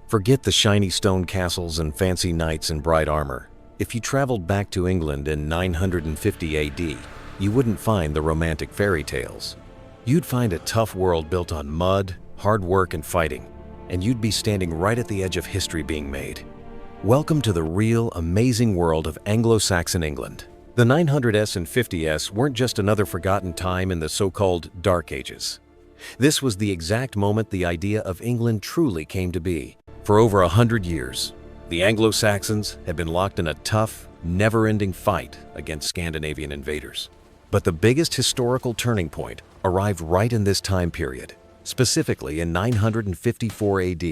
Forget the shiny stone castles and fancy knights in bright armor. If you traveled back to England in 950 AD, you wouldn't find the romantic fairy tales. You'd find a tough world built on mud, hard work, and fighting, and you'd be standing right at the edge of history being made. Welcome to the real, amazing world of Anglo-Saxon England. The 900s and 50s weren't just another forgotten time in the so-called Dark Ages. This was the exact moment the idea of England truly came to be. For over 100 years, the Anglo-Saxons had been locked in a tough, never-ending fight against Scandinavian invaders. But the biggest historical turning point arrived right in this time period, specifically in 954 AD.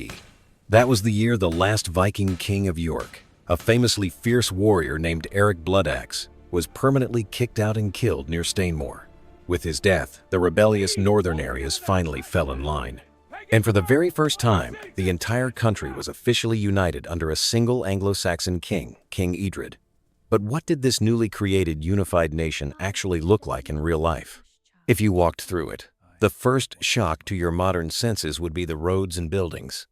That was the year the last Viking king of York, a famously fierce warrior named Eric Bloodaxe, was permanently kicked out and killed near Stainmore. With his death, the rebellious northern areas finally fell in line. And for the very first time, the entire country was officially united under a single Anglo-Saxon king, King Edred. But what did this newly created unified nation actually look like in real life? If you walked through it, the first shock to your modern senses would be the roads and buildings.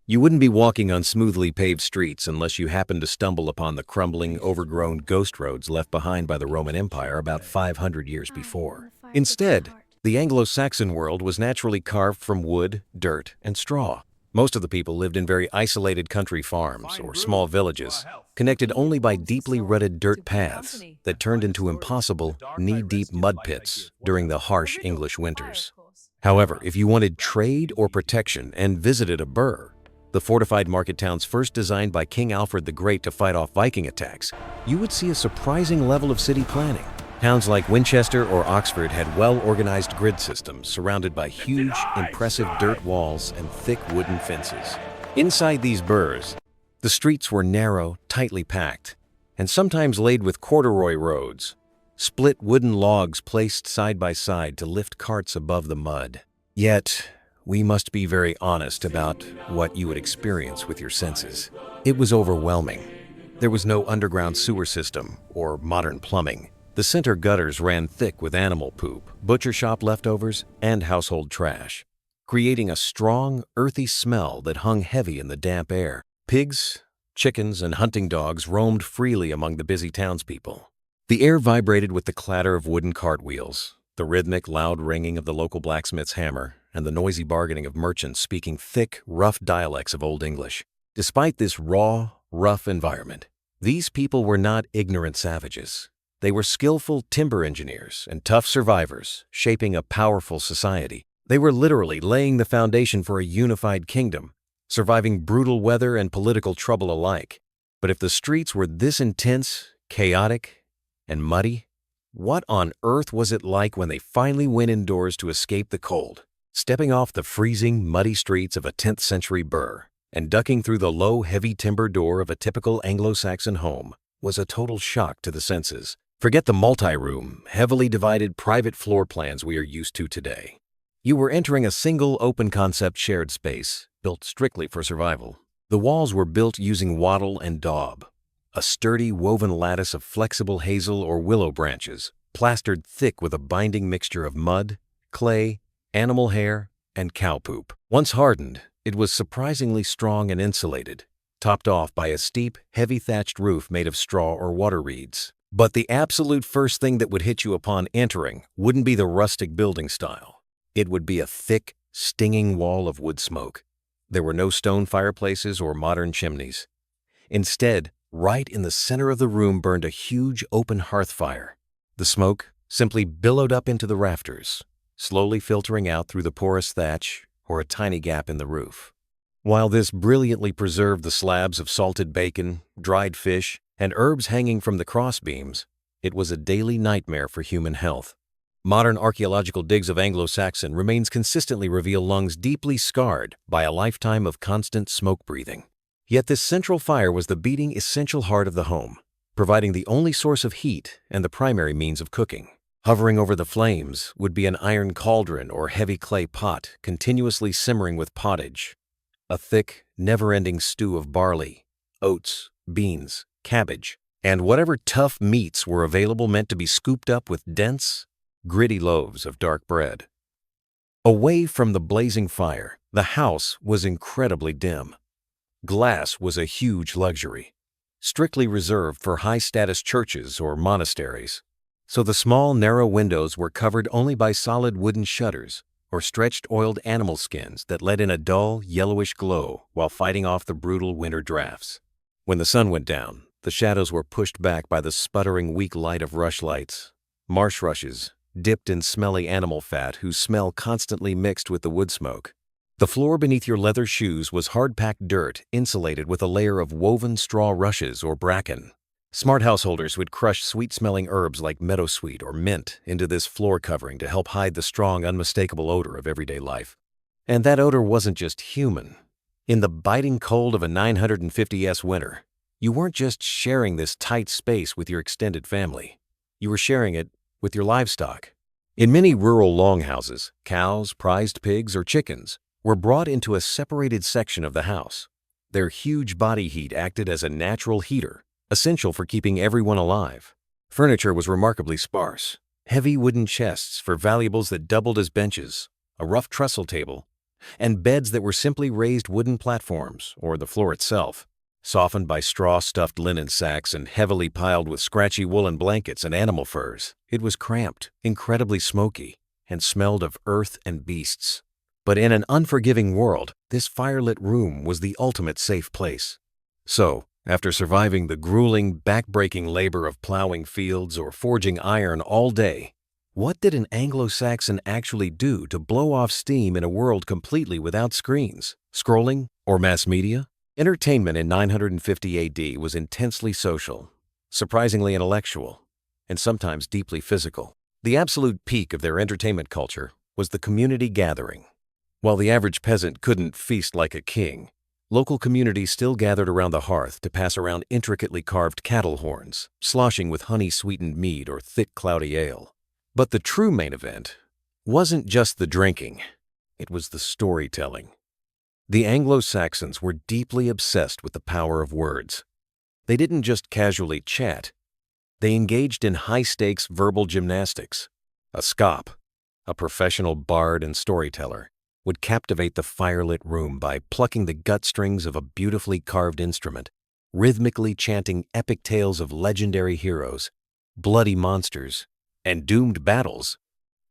You wouldn't be walking on smoothly paved streets unless you happened to stumble upon the crumbling, overgrown ghost roads left behind by the Roman Empire about 500 years before. Instead, the Anglo-Saxon world was naturally carved from wood, dirt, and straw. Most of the people lived in very isolated country farms or small villages, connected only by deeply rutted dirt paths that turned into impossible, knee-deep mud pits during the harsh English winters. However, if you wanted trade or protection and visited a burh, the fortified market towns first designed by King Alfred the Great to fight off Viking attacks, you would see a surprising level of city planning. Towns like Winchester or Oxford had well-organized grid systems surrounded by huge, impressive dirt walls and thick wooden fences. Inside these burhs, the streets were narrow, tightly packed, and sometimes laid with corduroy roads, split wooden logs placed side by side to lift carts above the mud. Yet, we must be very honest about what you would experience with your senses. It was overwhelming. There was no underground sewer system or modern plumbing. The center gutters ran thick with animal poop, butcher shop leftovers, and household trash, creating a strong, earthy smell that hung heavy in the damp air. Pigs, chickens, and hunting dogs roamed freely among the busy townspeople. The air vibrated with the clatter of wooden cartwheels, the rhythmic, loud ringing of the local blacksmith's hammer, and the noisy bargaining of merchants speaking thick, rough dialects of Old English. Despite this raw, rough environment, these people were not ignorant savages. They were skillful timber engineers and tough survivors, shaping a powerful society. They were literally laying the foundation for a unified kingdom, surviving brutal weather and political trouble alike. But if the streets were this intense, chaotic, and muddy, what on earth was it like when they finally went indoors to escape the cold? Stepping off the freezing, muddy streets of a 10th century burh and ducking through the low, heavy timber door of a typical Anglo-Saxon home was a total shock to the senses. Forget the multi-room, heavily divided private floor plans we are used to today. You were entering a single open-concept shared space, built strictly for survival. The walls were built using wattle and daub, a sturdy woven lattice of flexible hazel or willow branches, plastered thick with a binding mixture of mud, clay, animal hair, and cow poop. Once hardened, it was surprisingly strong and insulated, topped off by a steep, heavy thatched roof made of straw or water reeds. But the absolute first thing that would hit you upon entering wouldn't be the rustic building style. It would be a thick, stinging wall of wood smoke. There were no stone fireplaces or modern chimneys. Instead, right in the center of the room burned a huge open hearth fire. The smoke simply billowed up into the rafters, slowly filtering out through the porous thatch or a tiny gap in the roof. While this brilliantly preserved the slabs of salted bacon, dried fish, and herbs hanging from the crossbeams, it was a daily nightmare for human health. Modern archaeological digs of Anglo-Saxon remains consistently reveal lungs deeply scarred by a lifetime of constant smoke breathing. Yet this central fire was the beating, essential heart of the home, providing the only source of heat and the primary means of cooking. Hovering over the flames would be an iron cauldron or heavy clay pot continuously simmering with pottage, a thick, never-ending stew of barley, oats, beans, cabbage, and whatever tough meats were available meant to be scooped up with dense, gritty loaves of dark bread. Away from the blazing fire, the house was incredibly dim. Glass was a huge luxury, strictly reserved for high-status churches or monasteries. So the small, narrow windows were covered only by solid wooden shutters or stretched oiled animal skins that let in a dull, yellowish glow while fighting off the brutal winter drafts. When the sun went down, the shadows were pushed back by the sputtering weak light of rushlights, marsh rushes, dipped in smelly animal fat whose smell constantly mixed with the wood smoke. The floor beneath your leather shoes was hard-packed dirt insulated with a layer of woven straw rushes or bracken. Smart householders would crush sweet-smelling herbs like meadowsweet or mint into this floor covering to help hide the strong, unmistakable odor of everyday life. And that odor wasn't just human. In the biting cold of a 950s winter, you weren't just sharing this tight space with your extended family. You were sharing it with your livestock. In many rural longhouses, cows, prized pigs, or chickens were brought into a separated section of the house. Their huge body heat acted as a natural heater, essential for keeping everyone alive. Furniture was remarkably sparse. Heavy wooden chests for valuables that doubled as benches, a rough trestle table, and beds that were simply raised wooden platforms or the floor itself, softened by straw-stuffed linen sacks and heavily piled with scratchy woolen blankets and animal furs. It was cramped, incredibly smoky, and smelled of earth and beasts. But in an unforgiving world, this firelit room was the ultimate safe place. So, after surviving the grueling, back-breaking labor of plowing fields or forging iron all day, what did an Anglo-Saxon actually do to blow off steam in a world completely without screens, scrolling, or mass media? Entertainment in 950 AD was intensely social, surprisingly intellectual, and sometimes deeply physical. The absolute peak of their entertainment culture was the community gathering. While the average peasant couldn't feast like a king, local communities still gathered around the hearth to pass around intricately carved cattle horns, sloshing with honey-sweetened mead or thick, cloudy ale. But the true main event wasn't just the drinking, it was the storytelling. The Anglo-Saxons were deeply obsessed with the power of words. They didn't just casually chat, they engaged in high-stakes verbal gymnastics. A scop, a professional bard and storyteller, would captivate the firelit room by plucking the gut strings of a beautifully carved instrument, rhythmically chanting epic tales of legendary heroes, bloody monsters, and doomed battles,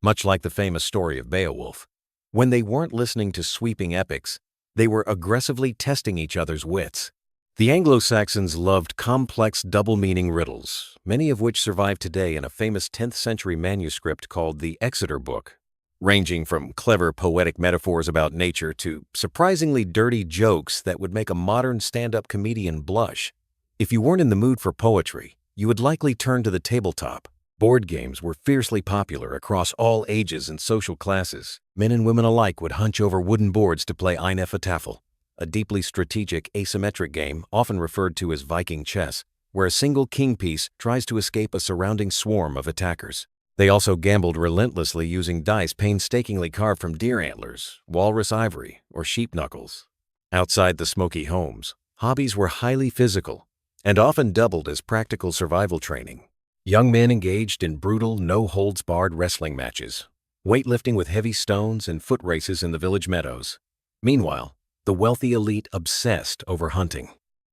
much like the famous story of Beowulf. When they weren't listening to sweeping epics, they were aggressively testing each other's wits. The Anglo-Saxons loved complex double-meaning riddles, many of which survive today in a famous 10th century manuscript called the Exeter Book, ranging from clever poetic metaphors about nature to surprisingly dirty jokes that would make a modern stand-up comedian blush. If you weren't in the mood for poetry, you would likely turn to the tabletop. Board games were fiercely popular across all ages and social classes. Men and women alike would hunch over wooden boards to play Ein Tafel, a deeply strategic asymmetric game often referred to as Viking chess, where a single king piece tries to escape a surrounding swarm of attackers. They also gambled relentlessly using dice painstakingly carved from deer antlers, walrus ivory, or sheep knuckles. Outside the smoky homes, hobbies were highly physical and often doubled as practical survival training. Young men engaged in brutal, no-holds-barred wrestling matches, weightlifting with heavy stones and foot races in the village meadows. Meanwhile, the wealthy elite obsessed over hunting.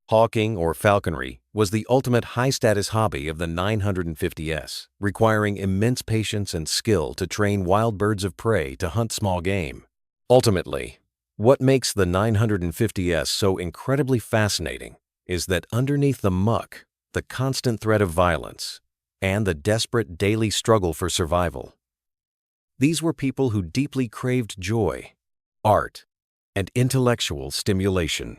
Hawking or falconry was the ultimate high-status hobby of the 950s, requiring immense patience and skill to train wild birds of prey to hunt small game. Ultimately, what makes the 950s so incredibly fascinating is that underneath the muck, the constant threat of violence, and the desperate daily struggle for survival, these were people who deeply craved joy, art, and intellectual stimulation.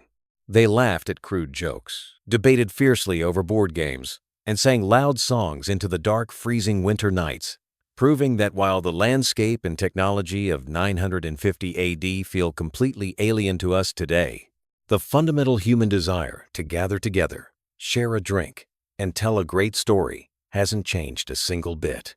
They laughed at crude jokes, debated fiercely over board games, and sang loud songs into the dark, freezing winter nights, proving that while the landscape and technology of 950 AD feel completely alien to us today, the fundamental human desire to gather together, share a drink, and tell a great story hasn't changed a single bit.